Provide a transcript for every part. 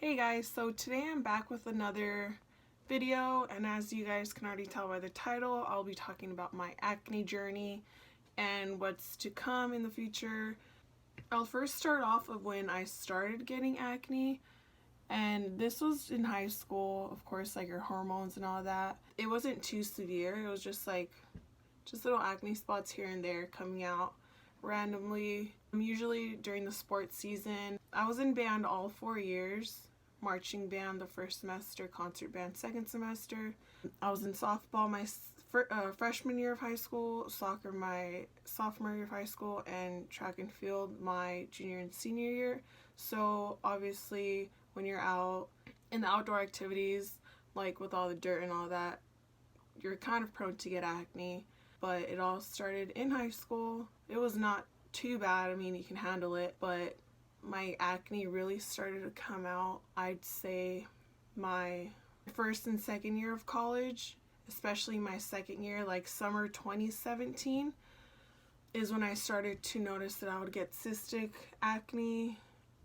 Hey guys, so today I'm back with another video, and as you guys can already tell by the title, I'll be talking about my acne journey and what's to come in the future. I'll first start off of when I started getting acne, and this was in high school. Of course, like your hormones and all that. It wasn't too severe. It was just little acne spots here and there coming out randomly. Usually during the sports season. I was in band all 4 years. Marching band the first semester, concert band second semester. I was in softball my freshman year of high school, soccer my sophomore year of high school, and track and field my junior and senior year. So obviously when you're out in the outdoor activities, like with all the dirt and all that, you're kind of prone to get acne. But it all started in high school. It was not too bad. I mean, you can handle it, but my acne really started to come out, I'd say, my first and second year of college, especially my second year, like summer 2017, is when I started to notice that I would get cystic acne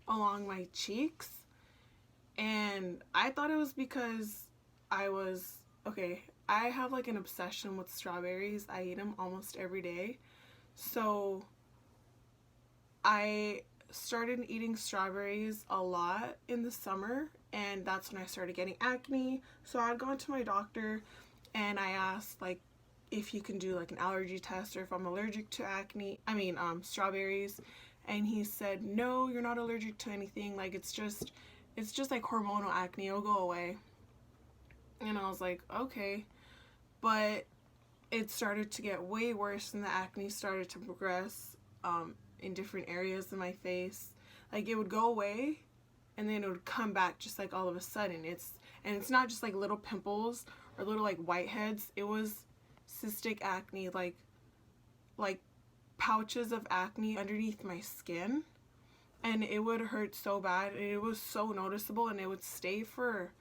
along my cheeks. And I thought it was because I have like an obsession with strawberries. I eat them almost every day. So I started eating strawberries a lot in the summer, and that's when I started getting acne. So I'd gone to my doctor and I asked like if he can do like an allergy test or if I'm allergic to strawberries, and he said no, you're not allergic to anything, like it's just like hormonal acne, it'll go away. And I was like, okay. But it started to get way worse, and the acne started to progress in different areas of my face. Like it would go away and then it would come back just like all of a sudden. It's not just like little pimples or little like whiteheads. It was cystic acne, like pouches of acne underneath my skin, and it would hurt so bad, and it was so noticeable, and it would stay for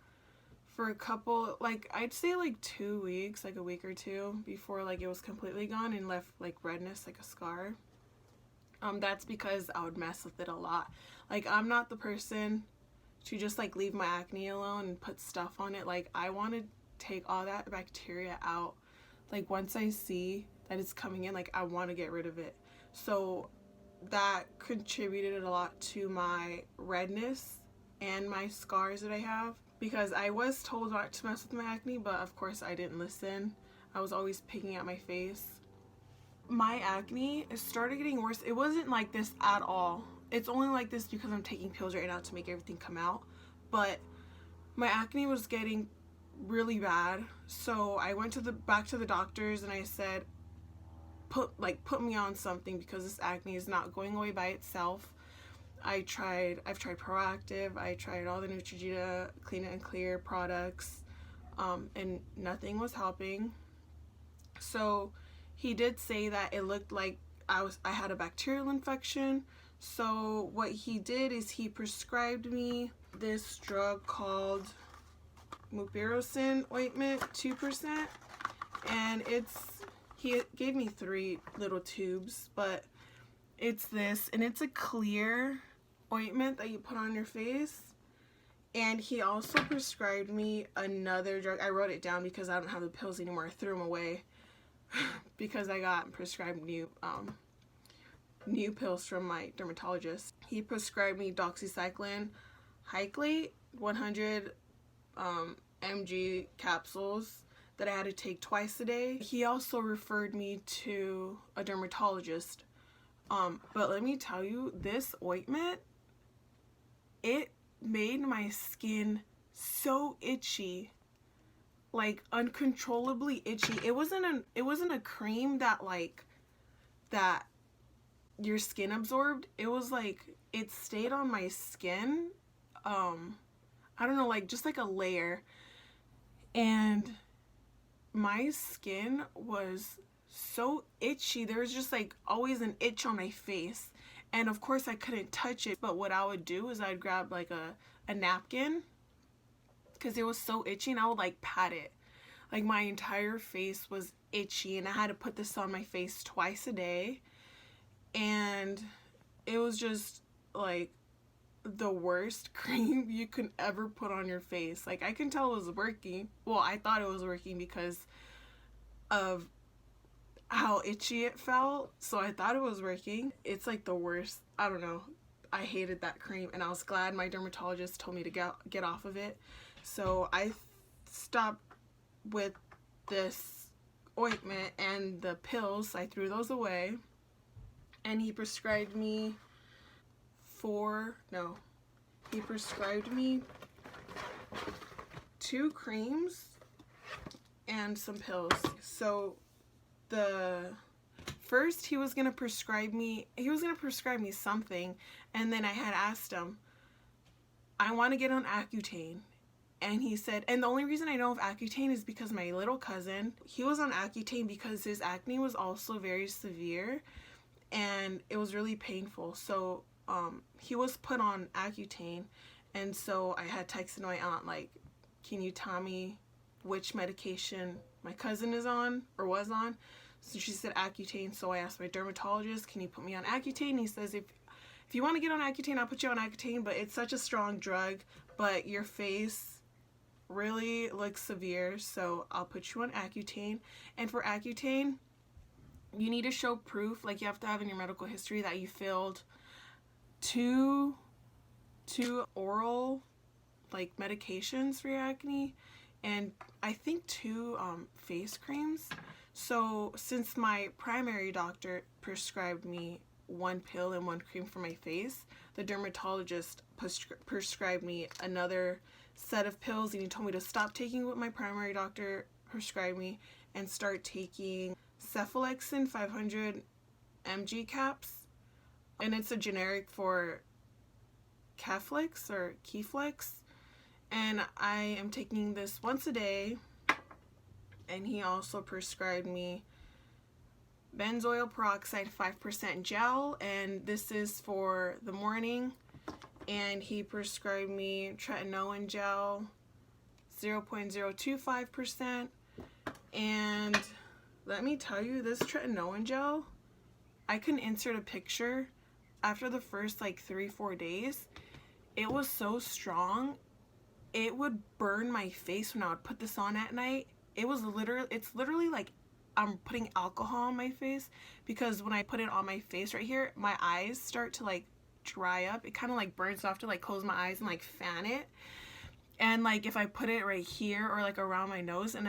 a couple, like I'd say like 2 weeks, like a week or two before like it was completely gone and left like redness, like a scar. That's because I would mess with it a lot. Like I'm not the person to just like leave my acne alone and put stuff on it. Like I want to take all that bacteria out. Like once I see that it's coming in, like I want to get rid of it. So that contributed a lot to my redness and my scars that I have, because I was told not to mess with my acne, but of course I didn't listen. I was always picking at my face. My acne started getting worse. It wasn't like this at all. It's only like this because I'm taking pills right now to make everything come out. But my acne was getting really bad. So I went back to the doctors and I said, put me on something, because this acne is not going away by itself. I've tried Proactive, I tried all the Neutrogena Clean and Clear products, and nothing was helping. So he did say that it looked like I had a bacterial infection. So what he did is he prescribed me this drug called mupirocin ointment 2%, and he gave me 3 little tubes, but it's this, and it's a clear ointment that you put on your face. And he also prescribed me another drug. I wrote it down because I don't have the pills anymore. I threw them away because I got prescribed new pills from my dermatologist. He prescribed me doxycycline hyclate 100 mg capsules that I had to take twice a day. He also referred me to a dermatologist. But let me tell you, this ointment, it made my skin so itchy, like uncontrollably itchy. It wasn't a cream that your skin absorbed. It was like it stayed on my skin. I don't know, like just like a layer. And my skin was so itchy. There was just like always an itch on my face, and of course I couldn't touch it. But what I would do is I'd grab like a napkin, because it was so itchy, and I would like pat it. Like my entire face was itchy, and I had to put this on my face twice a day, and it was just like the worst cream you can ever put on your face. Like, I can tell it was working. Well, I thought it was working because of how itchy it felt, so I thought it was working. It's like the worst. I don't know. I hated that cream, and I was glad my dermatologist told me to get off of it. So I stopped with this ointment and the pills. I threw those away, and he prescribed me he prescribed me 2 creams and some pills. So the first he was gonna prescribe me something, and then I had asked him, I want to get on Accutane, and he said, and the only reason I know of Accutane is because my little cousin, he was on Accutane because his acne was also very severe and it was really painful. So he was put on Accutane, and so I had texted my aunt, like, can you tell me which medication my cousin is on or was on? So she said Accutane. So I asked my dermatologist, can you put me on Accutane? He says, if you want to get on Accutane, I'll put you on Accutane, but it's such a strong drug, but your face really looks severe, so I'll put you on Accutane. And for Accutane, you need to show proof, like you have to have in your medical history that you filled two oral like medications for your acne, and I think 2 face creams. So since my primary doctor prescribed me 1 pill and 1 cream for my face, the dermatologist prescribed me another set of pills, and he told me to stop taking what my primary doctor prescribed me and start taking Cephalexin 500 mg caps, and it's a generic for Caflex or Keflex, and I am taking this once a day. And he also prescribed me benzoyl peroxide 5% gel, and this is for the morning. And he prescribed me tretinoin gel 0.025%. And let me tell you, this tretinoin gel, I can insert a picture. After the first like 3-4 days, it was so strong, it would burn my face when I would put this on at night. It's literally like I'm putting alcohol on my face, because when I put it on my face right here, my eyes start to like dry up. It kind of like burns, so I have to like close my eyes and like fan it. And like if I put it right here or like around my nose, and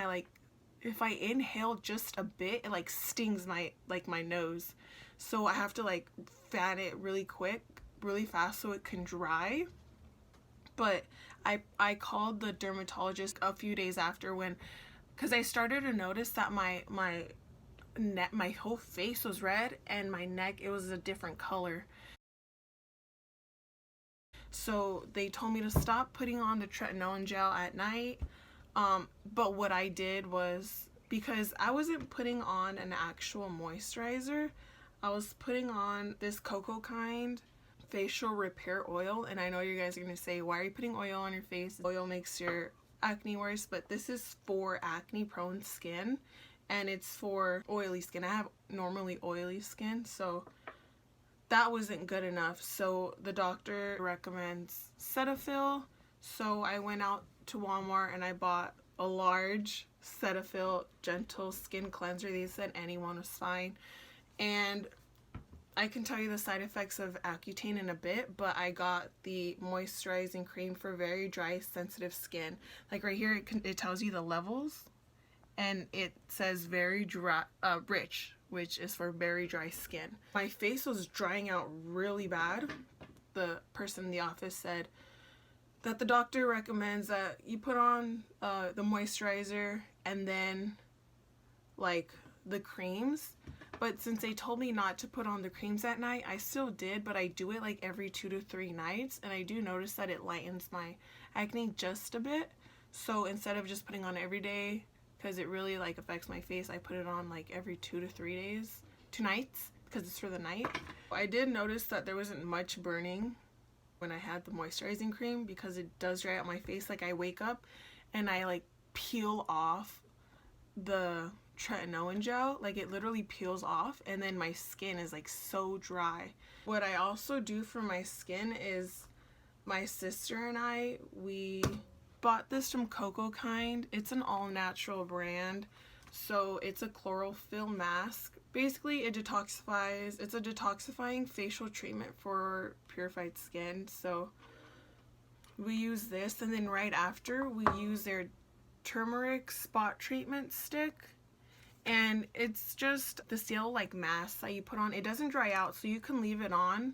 if I inhale just a bit, it like stings my nose. So I have to like fan it really quick, really fast, so it can dry. But I called the dermatologist a few days after, because I started to notice that my whole face was red, and my neck, it was a different color. So they told me to stop putting on the tretinoin gel at night. But what I did was, because I wasn't putting on an actual moisturizer, I was putting on this cocoa kind facial repair oil. And I know you guys are going to say, why are you putting oil on your face? Oil makes your acne worse, but this is for acne prone skin, and it's for oily skin. I have normally oily skin, so that wasn't good enough. So the doctor recommends Cetaphil, so I went out to Walmart and I bought a large Cetaphil gentle skin cleanser. They said anyone was fine, and I can tell you the side effects of Accutane in a bit, but I got the moisturizing cream for very dry, sensitive skin. Like right here, it tells you the levels, and it says very dry, rich, which is for very dry skin. My face was drying out really bad. The person in the office said that the doctor recommends that you put on the moisturizer and then like the creams. But since they told me not to put on the creams at night, I still did, but I do it like every 2 to 3 nights, and I do notice that it lightens my acne just a bit. So instead of just putting on every day, because it really like affects my face, I put it on like every 2 to 3 nights, because it's for the night. I did notice that there wasn't much burning when I had the moisturizing cream, because it does dry out my face. Like I wake up and I like peel off the tretinoin gel, like it literally peels off, and then my skin is like so dry. What I also do for my skin is My sister and I, we bought this from Accutane. It's an all-natural brand. So it's a chlorophyll mask. Basically, it detoxifies. It's a detoxifying facial treatment for purified skin. So we use this, and then right after we use their turmeric spot treatment stick. And it's just the steel like mask that you put on. It doesn't dry out, so you can leave it on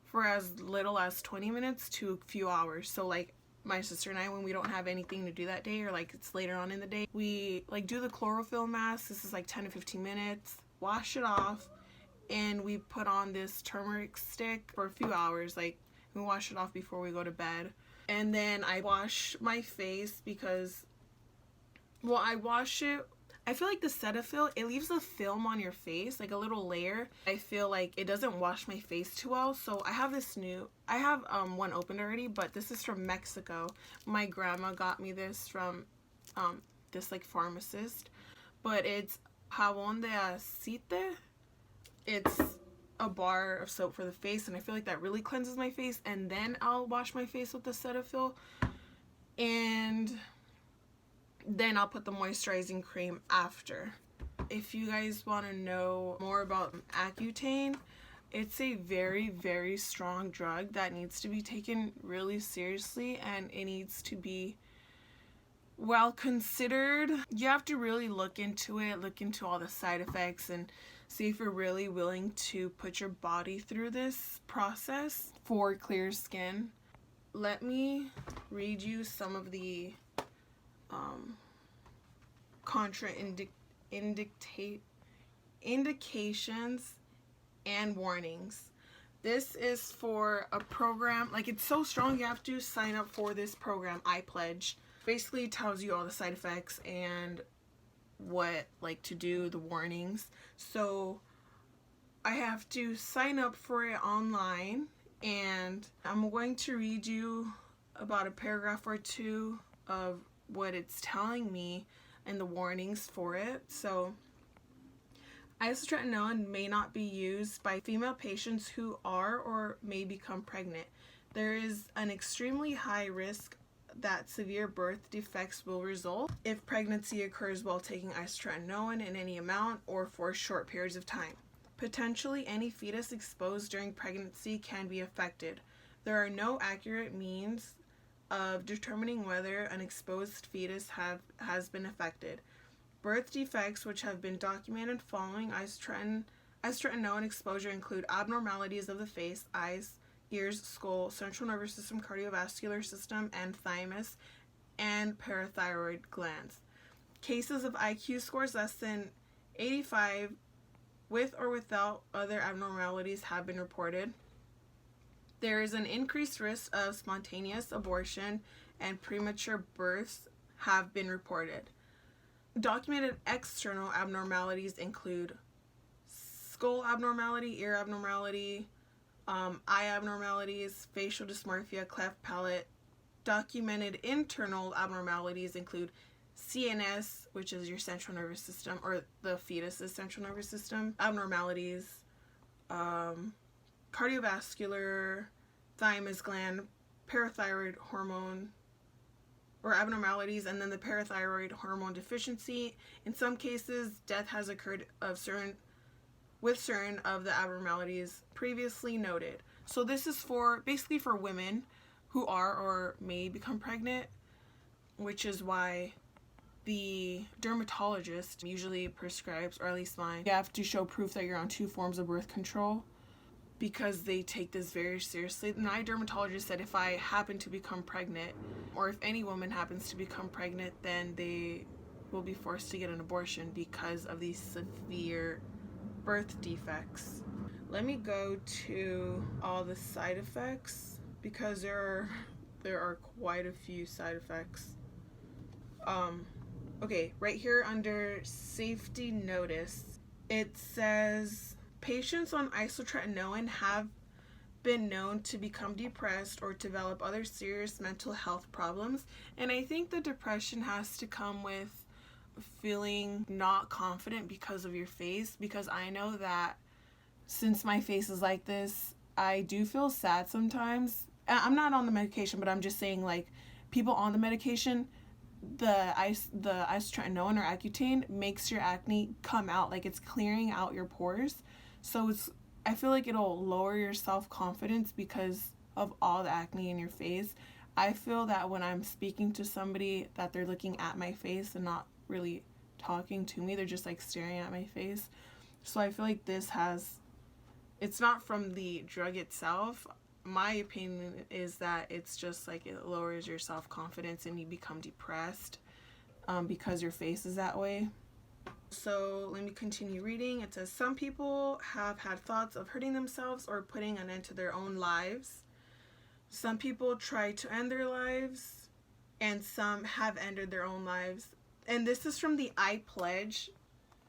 for as little as 20 minutes to a few hours. So like my sister and I, when we don't have anything to do that day, or like it's later on in the day, we like do the chlorophyll mask. This is like 10 to 15 minutes, wash it off, and we put on this turmeric stick for a few hours. Like we wash it off before we go to bed. And then I wash my face because, well, I wash it. I feel like the Cetaphil, it leaves a film on your face, like a little layer. I feel like it doesn't wash my face too well. So I have this I have one opened already, but this is from Mexico. My grandma got me this from this like pharmacist, but it's jabón de aceite. It's a bar of soap for the face, and I feel like that really cleanses my face. And then I'll wash my face with the Cetaphil, and then I'll put the moisturizing cream after. If you guys want to know more about Accutane, it's a very, very strong drug that needs to be taken really seriously, and it needs to be well considered. You have to really look into it, look into all the side effects, and see if you're really willing to put your body through this process for clear skin. Let me read you some of the indications and warnings. This is for a program, like it's so strong you have to sign up for this program, I Pledge. Basically tells you all the side effects and what like to do, the warnings. So I have to sign up for it online, and I'm going to read you about a paragraph or two of what it's telling me and the warnings for it. So, isotretinoin may not be used by female patients who are or may become pregnant. There is an extremely high risk that severe birth defects will result if pregnancy occurs while taking isotretinoin in any amount or for short periods of time. Potentially, any fetus exposed during pregnancy can be affected. There are no accurate means of determining whether an exposed fetus has been affected. Birth defects which have been documented following isotretinoin exposure include abnormalities of the face, eyes, ears, skull, central nervous system, cardiovascular system, and thymus and parathyroid glands. Cases of IQ scores less than 85 with or without other abnormalities have been reported. There is an increased risk of spontaneous abortion, and premature births have been reported. Documented external abnormalities include skull abnormality, ear abnormality, eye abnormalities, facial dysmorphia, cleft palate. Documented internal abnormalities include CNS, which is your central nervous system, or the fetus's central nervous system, abnormalities, cardiovascular, thymus gland, parathyroid hormone, or abnormalities, and then the parathyroid hormone deficiency. In some cases, death has occurred with certain of the abnormalities previously noted. So this is for basically for women who are or may become pregnant, which is why the dermatologist usually prescribes, or at least mine, you have to show proof that you're on 2 forms of birth control, because they take this very seriously. My dermatologist said if I happen to become pregnant, or if any woman happens to become pregnant, then they will be forced to get an abortion because of these severe birth defects. Let me go to all the side effects, because there are quite a few side effects. Okay, right here under safety notice, it says patients on isotretinoin have been known to become depressed or develop other serious mental health problems. And I think the depression has to come with feeling not confident because of your face, because I know that since my face is like this, I do feel sad sometimes, I'm not on the medication, but I'm just saying, like, people on the medication, the isotretinoin or Accutane makes your acne come out, like it's clearing out your pores. So I feel like it'll lower your self-confidence because of all the acne in your face. I feel that when I'm speaking to somebody, that they're looking at my face and not really talking to me, they're just like staring at my face. So I feel like it's not from the drug itself. My opinion is that it's just like it lowers your self-confidence and you become depressed because your face is that way. So let me continue reading. It says, some people have had thoughts of hurting themselves or putting an end to their own lives. Some people try to end their lives, and some have ended their own lives. And this is from the I Pledge,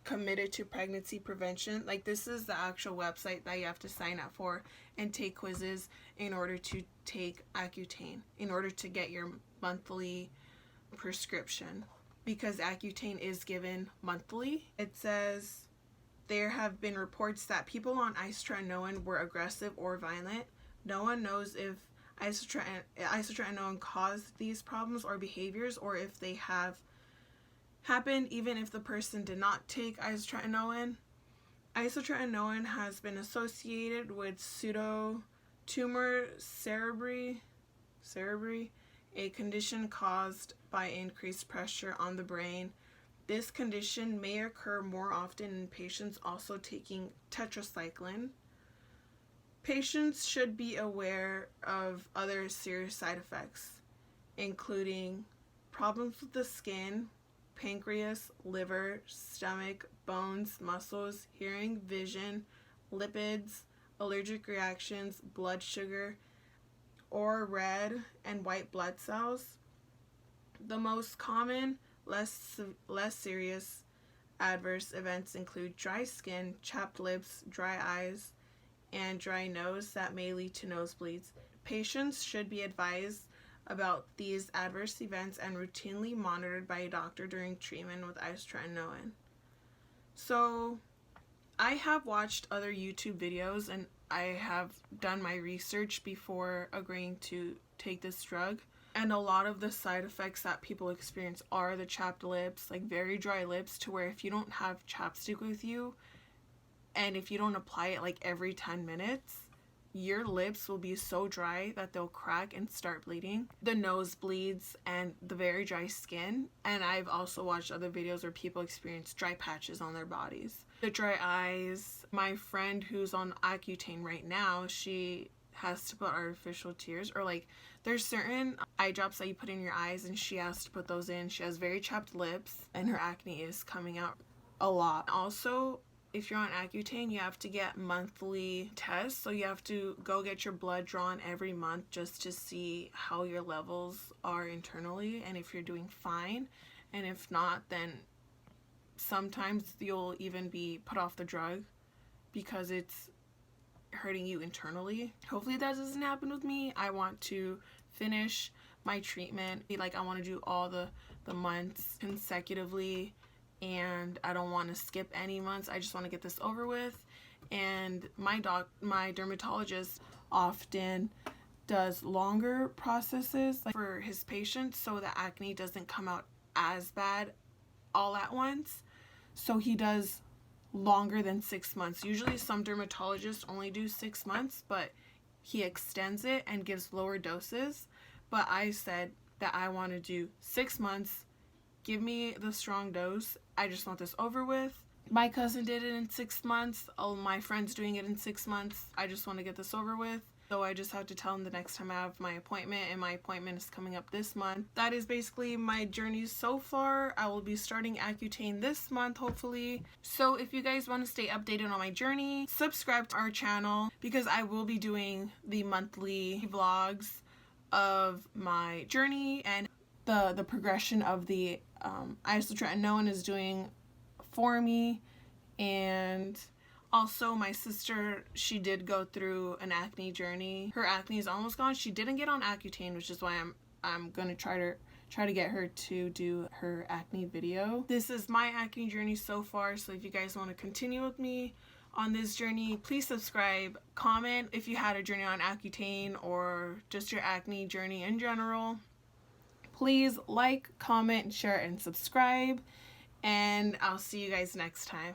committed to pregnancy prevention. Like, this is the actual website that you have to sign up for and take quizzes in order to take Accutane, in order to get your monthly prescription, because Accutane is given monthly. It says there have been reports that people on isotretinoin were aggressive or violent. No one knows if isotretinoin caused these problems or behaviors, or if they have happened even if the person did not take isotretinoin. Isotretinoin has been associated with pseudotumor cerebri, a condition caused by increased pressure on the brain. This condition may occur more often in patients also taking tetracycline. Patients should be aware of other serious side effects, including problems with the skin, pancreas, liver, stomach, bones, muscles, hearing, vision, lipids, allergic reactions, blood sugar, or red and white blood cells. The most common, less serious adverse events include dry skin, chapped lips, dry eyes, and dry nose that may lead to nosebleeds. Patients should be advised about these adverse events and routinely monitored by a doctor during treatment with isotretinoin. So I have watched other YouTube videos and I have done my research before agreeing to take this drug. And a lot of the side effects that people experience are the chapped lips, like very dry lips, to where if you don't have chapstick with you and if you don't apply it like every 10 minutes, your lips will be so dry that they'll crack and start bleeding. The nosebleeds and the very dry skin. And I've also watched other videos where people experience dry patches on their bodies. The dry eyes. My friend who's on Accutane right now, she has to put artificial tears, or like there's certain eye drops that you put in your eyes and she has to put those in. She has very chapped lips and her acne is coming out a lot. Also, if you're on Accutane, you have to get monthly tests. So you have to go get your blood drawn every month just to see how your levels are internally and if you're doing fine. And if not, then sometimes you'll even be put off the drug because it's hurting you internally. Hopefully that doesn't happen with me. I want to finish my treatment. Like, I want to do all the months consecutively, and I don't want to skip any months. I just want to get this over with. And my dermatologist often does longer processes for his patients so the acne doesn't come out as bad all at once. So he does longer than 6 months. Usually some dermatologists only do 6 months, but he extends it and gives lower doses. But I said that I want to do 6 months. Give me the strong dose. I just want this over with. My cousin did it in 6 months. All my friends doing it in 6 months. I just want to get this over with. So I just have to tell him the next time I have my appointment, and my appointment is coming up this month. That is basically my journey so far. I will be starting Accutane this month, hopefully. So if you guys want to stay updated on my journey, subscribe to our channel because I will be doing the monthly vlogs of my journey and the progression of the isotretinoin is doing for me. And also, my sister, she did go through an acne journey. Her acne is almost gone. She didn't get on Accutane, which is why I'm gonna try to get her to do her acne video. This is my acne journey so far, so if you guys want to continue with me on this journey. Please subscribe, comment if you had a journey on Accutane or just your acne journey in general. Please like, comment, share, and subscribe, and I'll see you guys next time.